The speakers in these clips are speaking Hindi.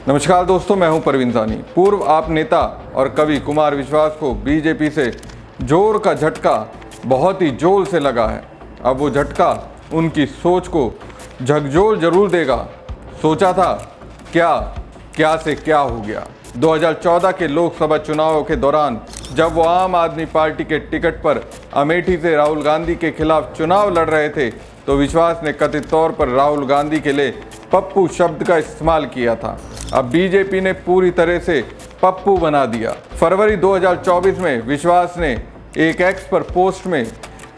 नमस्कार दोस्तों, मैं हूं परवीन सानी। पूर्व आप नेता और कवि कुमार विश्वास को बीजेपी से जोर का झटका बहुत ही जोर से लगा है। अब वो झटका उनकी सोच को झकझोर जरूर देगा। सोचा था क्या से क्या हो गया। 2014 के लोकसभा चुनावों के दौरान जब वो आम आदमी पार्टी के टिकट पर अमेठी से राहुल गांधी के खिलाफ चुनाव लड़ रहे थे तो विश्वास ने कथित तौर पर राहुल गांधी के लिए पप्पू शब्द का इस्तेमाल किया था। अब बीजेपी ने पूरी तरह से पप्पू बना दिया। फरवरी 2024 में विश्वास ने एक एक्स पर पोस्ट में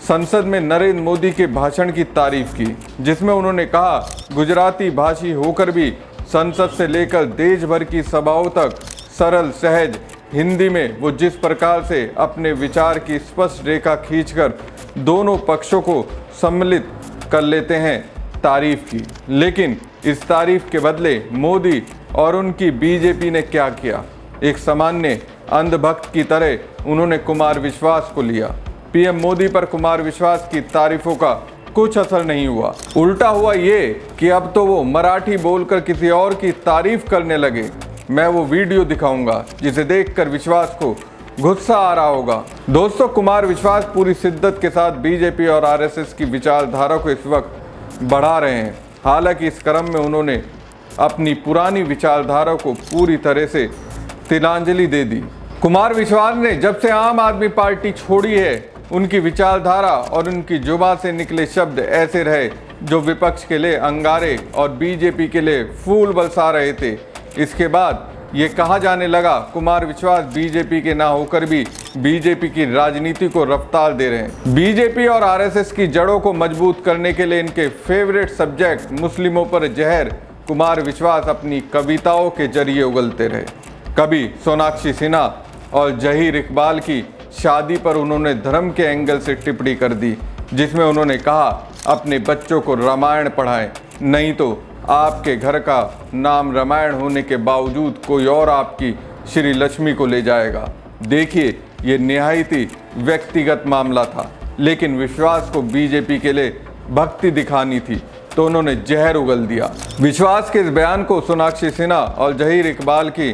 संसद में नरेंद्र मोदी के भाषण की तारीफ की, जिसमें उन्होंने कहा गुजराती भाषी होकर भी संसद से लेकर देश भर की सभाओं तक सरल सहज हिंदी में वो जिस प्रकार से अपने विचार की स्पष्ट रेखा खींचकर दोनों पक्षों को सम्मिलित कर लेते हैं, तारीफ की। लेकिन इस तारीफ के बदले मोदी और उनकी बीजेपी ने क्या किया? एक सामान्य अंधभक्त की तरह उन्होंने कुमार विश्वास को लिया। पीएम मोदी पर कुमार विश्वास की तारीफों का कुछ असर नहीं हुआ। उल्टा हुआ ये कि अब तो वो मराठी बोलकर किसी और की तारीफ करने लगे। मैं वो वीडियो दिखाऊंगा जिसे देखकर विश्वास को गुस्सा आ रहा होगा। दोस्तों, कुमार विश्वास पूरी शिद्दत के साथ बीजेपी और आरएसएस की विचारधारा को इस वक्त बढ़ा रहे हैं। हालांकि इस क्रम में उन्होंने अपनी पुरानी विचारधारा को पूरी तरह से तिलांजलि दे दी। कुमार विश्वास ने जब से आम आदमी पार्टी छोड़ी है, उनकी विचारधारा और उनकी जुबान से निकले शब्द ऐसे रहे जो विपक्ष के लिए अंगारे और बीजेपी के लिए फूल बरसा रहे थे। इसके बाद ये कहा जाने लगा कुमार विश्वास बीजेपी के ना होकर भी बीजेपी की राजनीति को रफ्तार दे रहे हैं। बीजेपी और आरएसएस की जड़ों को मजबूत करने के लिए इनके फेवरेट सब्जेक्ट मुस्लिमों पर जहर कुमार विश्वास अपनी कविताओं के जरिए उगलते रहे। कभी सोनाक्षी सिन्हा और जहीर इकबाल की शादी पर उन्होंने धर्म के एंगल से टिप्पणी कर दी, जिसमें उन्होंने कहा अपने बच्चों को रामायण पढ़ाएं, नहीं तो आपके घर का नाम रामायण होने के बावजूद कोई और आपकी श्री लक्ष्मी को ले जाएगा। देखिए, ये निहायत ही व्यक्तिगत मामला था, लेकिन विश्वास को बीजेपी के लिए भक्ति दिखानी थी तो उन्होंने जहर उगल दिया। विश्वास के इस बयान को सोनाक्षी सिन्हा और जहीर इकबाल की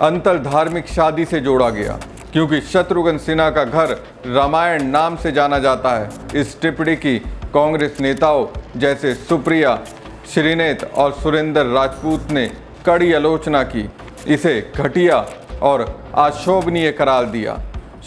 अंतर धार्मिक शादी से जोड़ा गया, क्योंकि शत्रुघ्न सिन्हा का घर रामायण नाम से जाना जाता है। इस टिप्पणी की कांग्रेस नेताओं जैसे सुप्रिया श्रीनेत और सुरेंद्र राजपूत ने कड़ी आलोचना की, इसे घटिया और अशोभनीय करार दिया।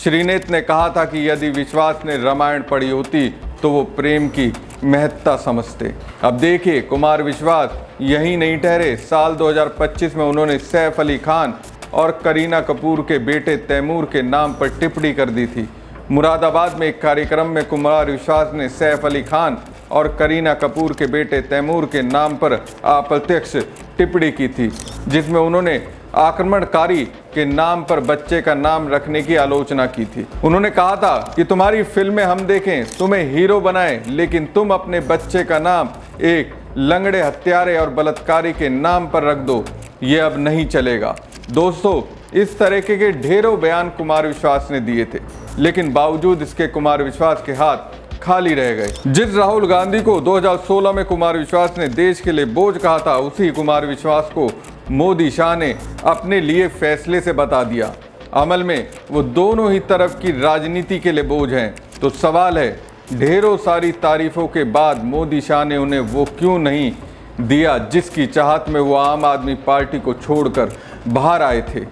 श्रीनेत ने कहा था कि यदि विश्वास ने रामायण पढ़ी होती तो वो प्रेम की महत्ता समझते। अब देखिए, कुमार विश्वास यही नहीं ठहरे। साल 2025 में उन्होंने सैफ अली खान और करीना कपूर के बेटे तैमूर के नाम पर टिप्पणी कर दी थी। मुरादाबाद में एक कार्यक्रम में कुमार विश्वास ने सैफ अली खान और करीना कपूर के बेटे तैमूर के नाम पर अप्रत्यक्ष टिप्पणी की थी, जिसमें उन्होंने आक्रमणकारी के नाम पर बच्चे का नाम रखने की आलोचना की थी। उन्होंने कहा था कि तुम्हारी फिल्में हम देखें, तुम्हें हीरो बनाएं, लेकिन तुम अपने बच्चे का नाम एक लंगड़े हत्यारे और बलात्कारी के नाम पर रख दो, ये अब नहीं चलेगा। दोस्तों, इस तरह के ढेरों बयान कुमार विश्वास ने दिए थे, लेकिन बावजूद इसके कुमार विश्वास के हाथ खाली रह गए। जिस राहुल गांधी को 2016 में कुमार विश्वास ने देश के लिए बोझ कहा था, उसी कुमार विश्वास को मोदी शाह ने अपने लिए फैसले से बता दिया। अमल में वो दोनों ही तरफ की राजनीति के लिए बोझ हैं। तो सवाल है, ढेरों सारी तारीफों के बाद मोदी शाह ने उन्हें वो क्यों नहीं दिया जिसकी चाहत में वो आम आदमी पार्टी को छोड़कर बाहर आए थे।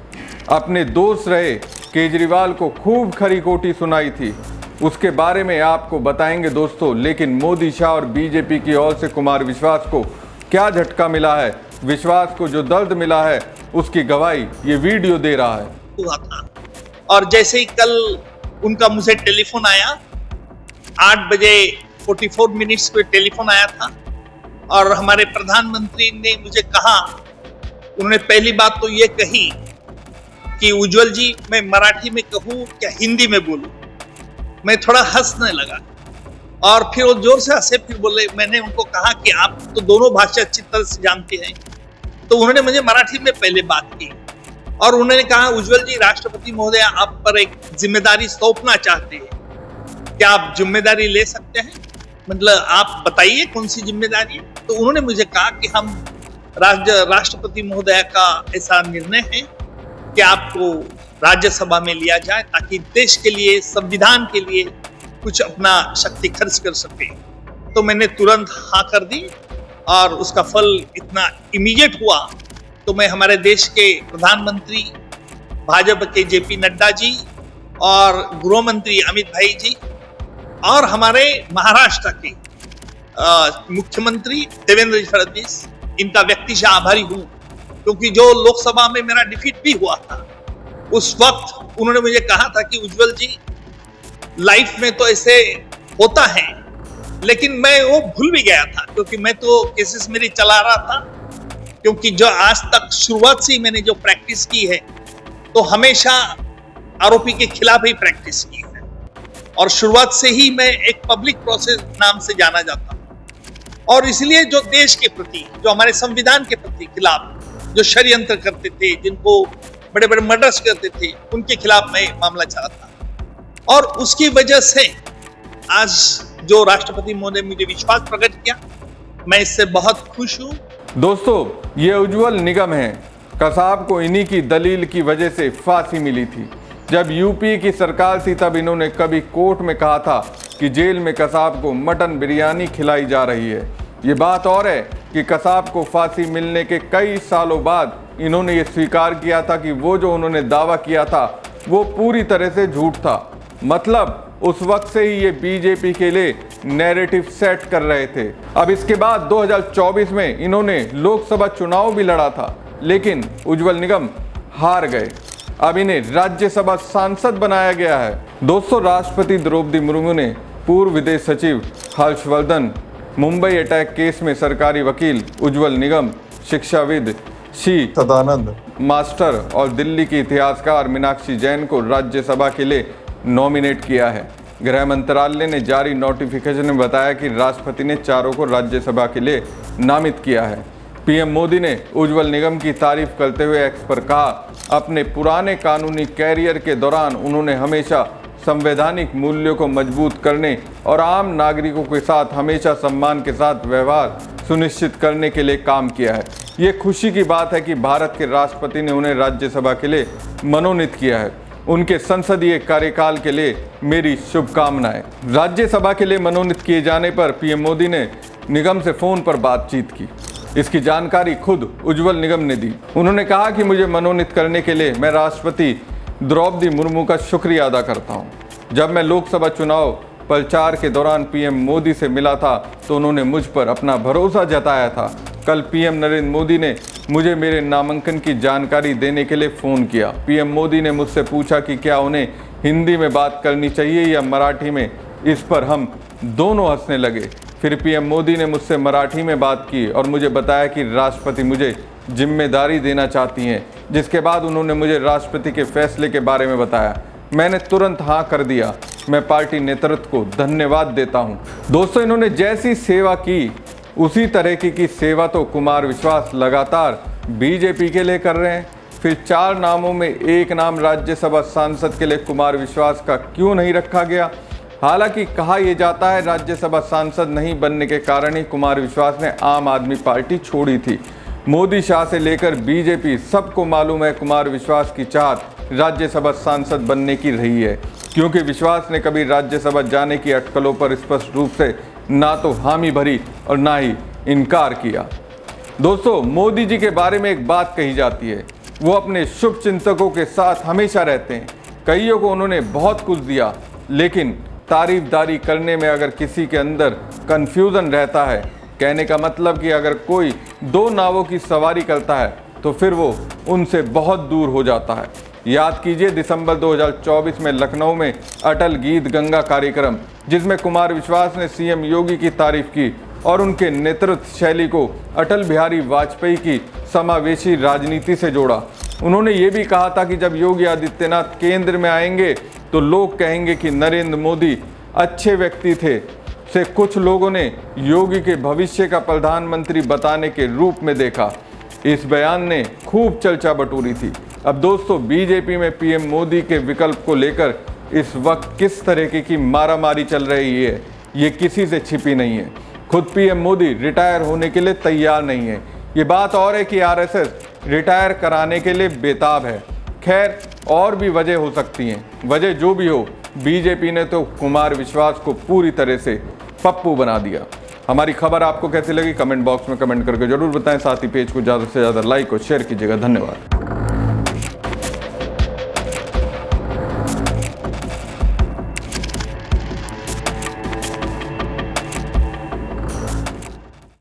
अपने दोस्त रहे केजरीवाल को खूब खरी खोटी सुनाई थी, उसके बारे में आपको बताएंगे दोस्तों। लेकिन मोदी शाह और बीजेपी की ओर से कुमार विश्वास को क्या झटका मिला है, विश्वास को जो दर्द मिला है, उसकी गवाही ये वीडियो दे रहा है। हुआ था, और जैसे ही कल उनका मुझे टेलीफोन आया, 8 बजे 44 मिनट्स पे टेलीफोन आया था, और हमारे प्रधानमंत्री ने मुझे कहा, उन्होंने पहली बात तो ये कही कि उज्जवल जी, मैं मराठी में कहूँ क्या हिंदी में बोलूं? मैं थोड़ा हंसने लगा, और फिर वो जोर से हंसे, फिर बोले। मैंने उनको कहा कि आप तो दोनों भाषा अच्छी तरह से जानते हैं, तो उन्होंने मुझे मराठी में पहले बात की, और उन्होंने कहा, उज्जवल जी, राष्ट्रपति महोदय आप पर एक जिम्मेदारी सौंपना चाहते हैं, क्या आप जिम्मेदारी ले सकते हैं? मतलब आप बताइए कौन सी जिम्मेदारी है। तो उन्होंने मुझे कहा कि हम राष्ट्रपति महोदय का ऐसा निर्णय है कि आपको राज्यसभा में लिया जाए ताकि देश के लिए, संविधान के लिए कुछ अपना शक्ति खर्च कर सके। तो मैंने तुरंत हाँ कर दी और उसका फल इतना इमीडिएट हुआ। तो मैं हमारे देश के प्रधानमंत्री, भाजपा के जेपी नड्डा जी और गृह मंत्री अमित भाई जी और हमारे महाराष्ट्र के मुख्यमंत्री देवेंद्र फडणवीस, इनका व्यक्तिशः आभारी हूं, क्योंकि जो लोकसभा में मेरा डिफीट भी हुआ था उस वक्त उन्होंने मुझे कहा था कि उज्जवल जी, लाइफ में तो ऐसे होता है, लेकिन मैं वो भूल भी गया था क्योंकि मैं तो केसेस मेरी चला रहा था। क्योंकि जो आज तक शुरुआत से ही मैंने जो प्रैक्टिस की है तो हमेशा आरोपी के खिलाफ ही प्रैक्टिस की है और शुरुआत से ही मैं एक पब्लिक प्रोसेस नाम से जाना जाता हूं। और इसलिए जो देश के प्रति, जो हमारे संविधान के प्रति खिलाफ जो षड्यंत्र करते थे, जिनको बड़े बड़े मर्डर्स करते थे, उनके खिलाफ मैं मामला चलाता और उसकी वजह से आज जो राष्ट्रपति महोदय मुझे विश्वास प्रकट किया, मैं इससे बहुत खुश हूं। दोस्तों, ये उज्जवल निगम है। कसाब को इन्हीं की दलील की वजह से फांसी मिली थी। जब यूपी की सरकार थी तब इन्होंने कभी कोर्ट में कहा था कि जेल में कसाब को मटन बिरयानी खिलाई जा रही है। ये बात और है कि कसाब को फांसी मिलने के कई सालों बाद इन्होंने ये स्वीकार किया था कि वो जो उन्होंने दावा किया था वो पूरी तरह से झूठ था। मतलब उस वक्त से ही ये बीजेपी के लिए नैरेटिव सेट कर रहे थे। अब इसके बाद 2024 में इन्होंने लोकसभा चुनाव भी लड़ा था, लेकिन उज्जवल निगम हार गए। अब इन्हें राज्यसभा सांसद बनाया गया है। दोस्तों, राष्ट्रपति द्रौपदी मुर्मू ने पूर्व विदेश सचिव हर्षवर्धन, मुंबई अटैक केस में सरकारी वकील उज्जवल निगम, शिक्षाविद सी सदानंद मास्टर और दिल्ली की इतिहासकार मीनाक्षी जैन को राज्यसभा के लिए नॉमिनेट किया है। गृह मंत्रालय ने जारी नोटिफिकेशन में बताया कि राष्ट्रपति ने चारों को राज्यसभा के लिए नामित किया है। पीएम मोदी ने उज्जवल निगम की तारीफ करते हुए एक्स पर कहा, अपने पुराने कानूनी कैरियर के दौरान उन्होंने हमेशा संवैधानिक मूल्यों को मजबूत करने और आम नागरिकों के साथ हमेशा सम्मान के साथ व्यवहार सुनिश्चित करने के लिए काम किया है। ये खुशी की बात है कि भारत के राष्ट्रपति ने उन्हें राज्यसभा के लिए मनोनीत किया है। उनके संसदीय कार्यकाल के लिए मेरी शुभकामनाएं। राज्यसभा के लिए मनोनीत किए जाने पर पीएम मोदी ने निगम से फोन पर बातचीत की। इसकी जानकारी खुद उज्जवल निगम ने दी। उन्होंने कहा कि मुझे मनोनीत करने के लिए मैं राष्ट्रपति द्रौपदी मुर्मू का शुक्रिया अदा करता हूं। जब मैं लोकसभा चुनाव प्रचार के दौरान पीएम मोदी से मिला था तो उन्होंने मुझ पर अपना भरोसा जताया था। कल पीएम नरेंद्र मोदी ने मुझे मेरे नामांकन की जानकारी देने के लिए फ़ोन किया। पीएम मोदी ने मुझसे पूछा कि क्या उन्हें हिंदी में बात करनी चाहिए या मराठी में। इस पर हम दोनों हंसने लगे। फिर पीएम मोदी ने मुझसे मराठी में बात की और मुझे बताया कि राष्ट्रपति मुझे जिम्मेदारी देना चाहती हैं। जिसके बाद उन्होंने मुझे राष्ट्रपति के फैसले के बारे में बताया। मैंने तुरंत हाँ कर दिया। मैं पार्टी नेतृत्व को धन्यवाद देता हूँ। दोस्तों, इन्होंने जैसी सेवा की उसी तरह की सेवा तो कुमार विश्वास लगातार बीजेपी के लिए कर रहे हैं। फिर 4 नामों में एक नाम राज्यसभा सांसद के लिए कुमार विश्वास का क्यों नहीं रखा गया? हालांकि कहा यह जाता है राज्यसभा सांसद नहीं बनने के कारण ही कुमार विश्वास ने आम आदमी पार्टी छोड़ी थी। मोदी शाह से लेकर बीजेपी सबको मालूम है कुमार विश्वास की चाहत राज्यसभा सांसद बनने की रही है, क्योंकि विश्वास ने कभी राज्यसभा जाने की अटकलों पर स्पष्ट रूप से ना तो हामी भरी और ना ही इनकार किया। दोस्तों, मोदी जी के बारे में एक बात कही जाती है, वो अपने शुभ चिंतकों के साथ हमेशा रहते हैं। कईयों को उन्होंने बहुत कुछ दिया, लेकिन तारीफदारी करने में अगर किसी के अंदर कन्फ्यूज़न रहता है, कहने का मतलब कि अगर कोई 2 नावों की सवारी करता है तो फिर वो उनसे बहुत दूर हो जाता है। याद कीजिए दिसंबर 2024 में लखनऊ में अटल गीत गंगा कार्यक्रम, जिसमें कुमार विश्वास ने सीएम योगी की तारीफ की और उनके नेतृत्व शैली को अटल बिहारी वाजपेयी की समावेशी राजनीति से जोड़ा। उन्होंने ये भी कहा था कि जब योगी आदित्यनाथ केंद्र में आएंगे तो लोग कहेंगे कि नरेंद्र मोदी अच्छे व्यक्ति थे। से कुछ लोगों ने योगी के भविष्य का प्रधानमंत्री बताने के रूप में देखा। इस बयान ने खूब चर्चा बटोरी थी। अब दोस्तों, बीजेपी में पीएम मोदी के विकल्प को लेकर इस वक्त किस तरीके की मारामारी चल रही है, ये किसी से छिपी नहीं है। खुद पीएम मोदी रिटायर होने के लिए तैयार नहीं है। ये बात और है कि आरएसएस रिटायर कराने के लिए बेताब है। खैर, और भी वजह हो सकती हैं। वजह जो भी हो, बीजेपी ने तो कुमार विश्वास को पूरी तरह से पप्पू बना दिया। हमारी खबर आपको कैसी लगी कमेंट बॉक्स में कमेंट करके जरूर बताएं। साथ ही पेज को ज़्यादा से ज़्यादा लाइक और शेयर कीजिएगा। धन्यवाद।